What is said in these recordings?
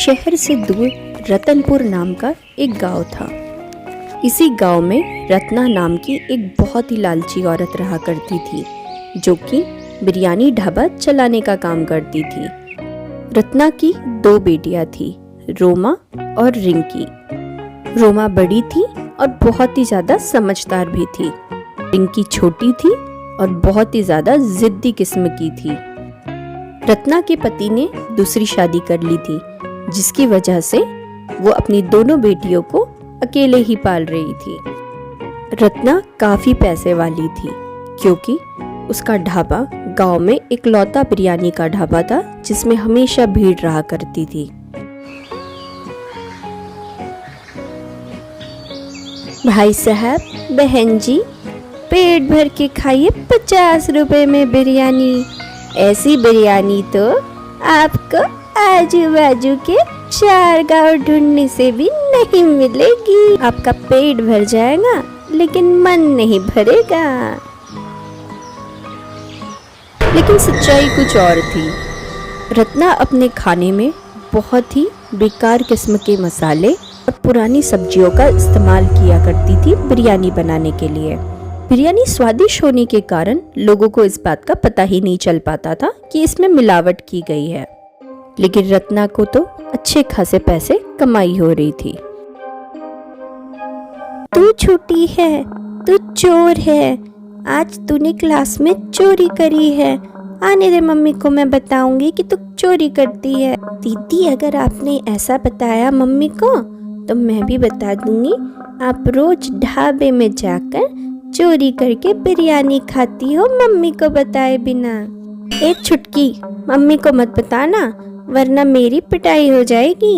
शहर से दूर रतनपुर नाम का एक गांव था। इसी गांव में रत्ना नाम की एक बहुत ही लालची औरत रहा करती थी, जो कि बिरयानी ढाबा चलाने का काम करती थी। रत्ना की 2 बेटियां थी, रोमा और रिंकी। रोमा बड़ी थी और बहुत ही ज़्यादा समझदार भी थी। रिंकी छोटी थी और बहुत ही ज़्यादा जिद्दी किस्म की थी। रत्ना के पति ने दूसरी शादी कर ली थी, जिसकी वजह से वो अपनी दोनों बेटियों को अकेले ही पाल रही थी। रत्ना काफ़ी पैसे वाली थी, क्योंकि उसका ढाबा गांव में इकलौता बिरयानी का ढाबा था, जिसमें हमेशा भीड़ रहा करती थी। भाई साहब, बहन जी, पेट भर के खाइए 50 रुपए में बिरयानी। ऐसी बिरयानी तो आपको आजू बाजू के 4 गांव ढूंढने से भी नहीं मिलेगी। आपका पेट भर जाएगा, लेकिन मन नहीं भरेगा। लेकिन सच्चाई कुछ और थी। रत्ना अपने खाने में बहुत ही बेकार किस्म के मसाले और पुरानी सब्जियों का इस्तेमाल किया करती थी बिरयानी बनाने के लिए। बिरयानी स्वादिष्ट होने के कारण लोगों को इस बात का पता ही नहीं चल पाता था कि इसमें मिलावट की गई है। लेकिन रत्ना को तो अच्छे खासे पैसे कमाई हो रही थी। तू छोटी है, तू चोर है। आज तूने क्लास में चोरी करी है। आने दे, मम्मी को मैं बताऊंगी कि तू चोरी करती है। दीदी, अगर आपने ऐसा बताया मम्मी को, तो मैं भी बता दूंगी। आप रोज ढाबे में जाकर चोरी करके बिरयानी खाती हो, मम्मी को बताए बिना। एक चुटकी मम्मी को मत बताना, वरना मेरी पिटाई हो जाएगी।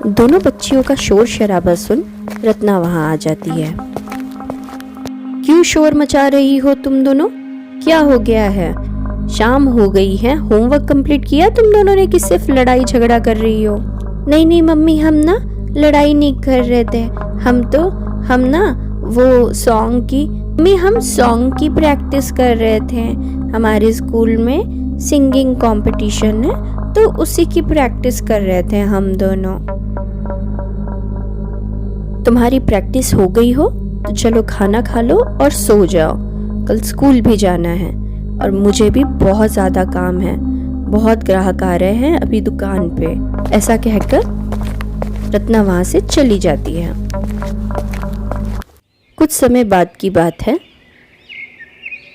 दोनों बच्चियों का शोर शराबा सुन रत्ना वहां आ जाती है। क्यों शोर मचा रही हो तुम दोनों? क्या हो गया है? शाम हो गई है, होमवर्क कंप्लीट किया तुम दोनों ने कि सिर्फ लड़ाई झगड़ा कर रही हो? नहीं मम्मी, हम ना लड़ाई नहीं कर रहे थे। हम ना वो सॉन्ग की प्रैक्टिस कर रहे थे। हमारे स्कूल में सिंगिंग कंपटीशन है, तो उसी की प्रैक्टिस कर रहे थे हम दोनों। तुम्हारी प्रैक्टिस हो गई हो तो चलो खाना खा लो और सो जाओ। कल स्कूल भी जाना है और मुझे भी बहुत ज़्यादा काम है। बहुत ग्राहक आ रहे हैं अभी दुकान पे। ऐसा कहकर रत्ना वहां से चली जाती है। कुछ समय बाद की बात है।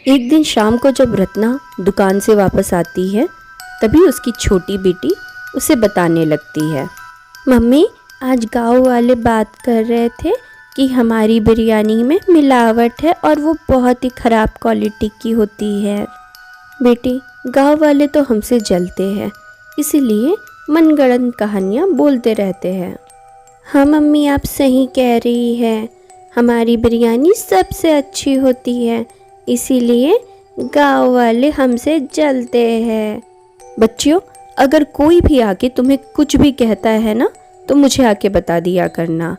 एक दिन शाम को जब रत्ना दुकान से वापस आती है, तभी उसकी छोटी बेटी उसे बताने लगती है, मम्मी, आज गांव वाले बात कर रहे थे कि हमारी बिरयानी में मिलावट है और वो बहुत ही ख़राब क्वालिटी की होती है। बेटी, गांव वाले तो हमसे जलते हैं, इसीलिए मनगढ़ंत कहानियाँ बोलते रहते हैं। हाँ मम्मी, आप सही कह रही है। हमारी बिरयानी सबसे अच्छी होती है, इसीलिए गांव वाले हमसे जलते हैं। बच्चियों, अगर कोई भी आके तुम्हें कुछ भी कहता है ना, तो मुझे आके बता दिया करना,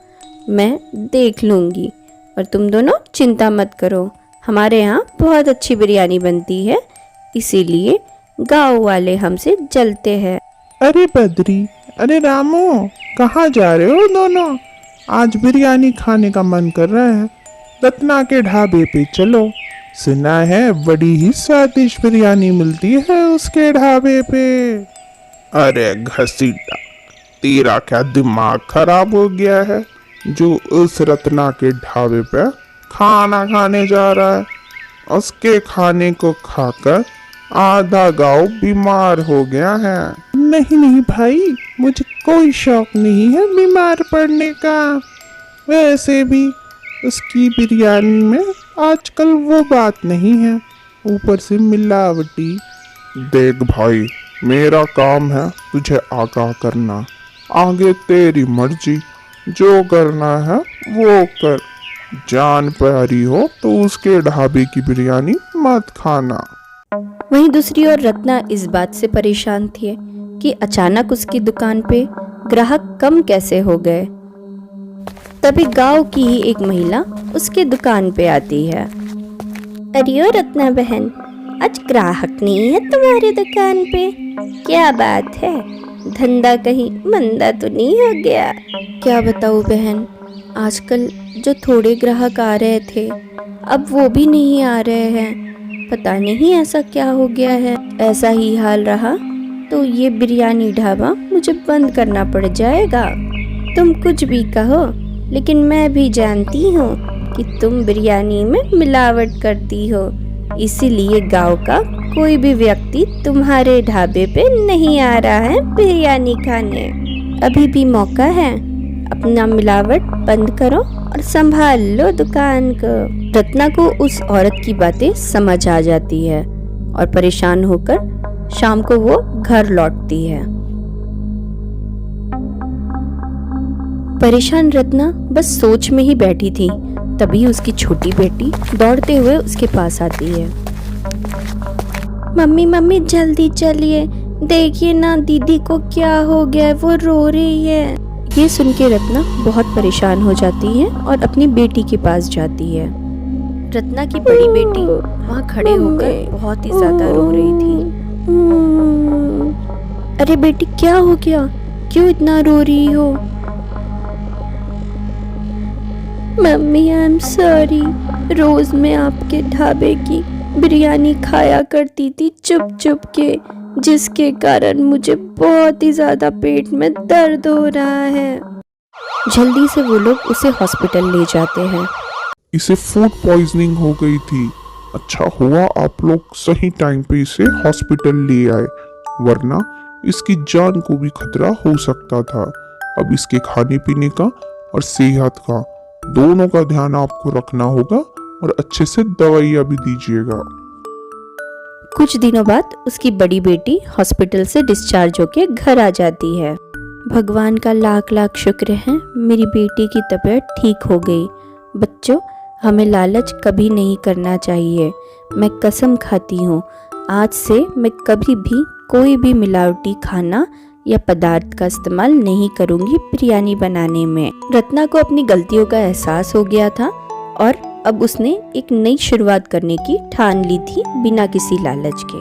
मैं देख लूँगी। और तुम दोनों चिंता मत करो, हमारे यहाँ बहुत अच्छी बिरयानी बनती है, इसीलिए गांव वाले हमसे जलते हैं। अरे बद्री, अरे रामू, कहाँ जा रहे हो दोनों? आज बिरयानी खाने का मन कर रहा है। रत्ना के ढाबे पे चलो। सुना है बड़ी ही स्वादिष्ट बिरयानी मिलती है उसके ढाबे पे। अरे घसीटा, तेरा क्या दिमाग खराब हो गया है जो उस रत्ना के ढाबे पे खाना खाने जा रहा है? उसके खाने को खाकर आधा गांव बीमार हो गया है। नहीं भाई, मुझे कोई शौक नहीं है बीमार पड़ने का। वैसे भी उसकी बिरयानी में आजकल वो बात नहीं है, ऊपर से मिलावटी। देख भाई, मेरा काम है तुझे आगाह करना। आगे तेरी मर्जी, जो करना है वो कर। जान प्यारी हो तो उसके ढाबे की बिरयानी मत खाना। वहीं दूसरी ओर रत्ना इस बात से परेशान थी कि अचानक उसकी दुकान पे ग्राहक कम कैसे हो गए। तभी गांव की ही एक महिला उसके दुकान पे आती है। अरे ओ रत्ना बहन, आज ग्राहक नहीं है तुम्हारी दुकान पे? क्या बात है? धंधा कहीं मंदा तो नहीं हो गया। क्या बताऊँ बहन, आजकल जो थोड़े ग्राहक आ रहे थे अब वो भी नहीं आ रहे हैं। पता नहीं ऐसा क्या हो गया है। ऐसा ही हाल रहा तो ये बिरयानी ढाबा मुझे बंद करना पड़ जाएगा। तुम कुछ भी कहो, लेकिन मैं भी जानती हूँ कि तुम बिरयानी में मिलावट करती हो, इसीलिए गांव का कोई भी व्यक्ति तुम्हारे ढाबे पे नहीं आ रहा है बिरयानी खाने। अभी भी मौका है, अपना मिलावट बंद करो और संभाल लो दुकान को। रत्ना को उस औरत की बातें समझ आ जाती है और परेशान होकर शाम को वो घर लौटती है। परेशान रत्ना बस सोच में ही बैठी थी, तभी उसकी छोटी बेटी दौड़ते हुए उसके पास आती है। मम्मी मम्मी जल्दी चलिए, देखिए ना दीदी को क्या हो गया, वो रो रही है। ये सुन के रत्ना बहुत परेशान हो जाती है और अपनी बेटी के पास जाती है। रत्ना की बड़ी बेटी वहाँ खड़े होकर बहुत ही ज्यादा रो रही थी। अरे बेटी क्या हो गया, क्यों इतना रो रही हो? मम्मी आई एम सॉरी, रोज मैं आपके ढाबे की बिरयानी खाया करती थी चुप चुप के, जिसके कारण मुझे बहुत ही ज्यादा पेट में दर्द हो रहा है। जल्दी से वो लोग उसे हॉस्पिटल ले जाते हैं। इसे फूड पॉइजनिंग हो गई थी। अच्छा हुआ आप लोग सही टाइम पे इसे हॉस्पिटल ले आए, वरना इसकी जान को भी खतरा हो सकता था। अब इसके खाने पीने का और सेहत का दोनों का ध्यान आपको रखना होगा और अच्छे से दवाइयाँ भी दीजिएगा। कुछ दिनों बाद उसकी बड़ी बेटी हॉस्पिटल से डिस्चार्ज होके घर आ जाती है। भगवान का लाख लाख शुक्र है, मेरी बेटी की तबीयत ठीक हो गई। बच्चों, हमें लालच कभी नहीं करना चाहिए। मैं कसम खाती हूँ, आज से मैं कभी भी कोई भी मिलावटी खाना या पदार्थ का इस्तेमाल नहीं करूँगी बिरयानी बनाने में। रत्ना को अपनी गलतियों का एहसास हो गया था और अब उसने एक नई शुरुआत करने की ठान ली थी बिना किसी लालच के।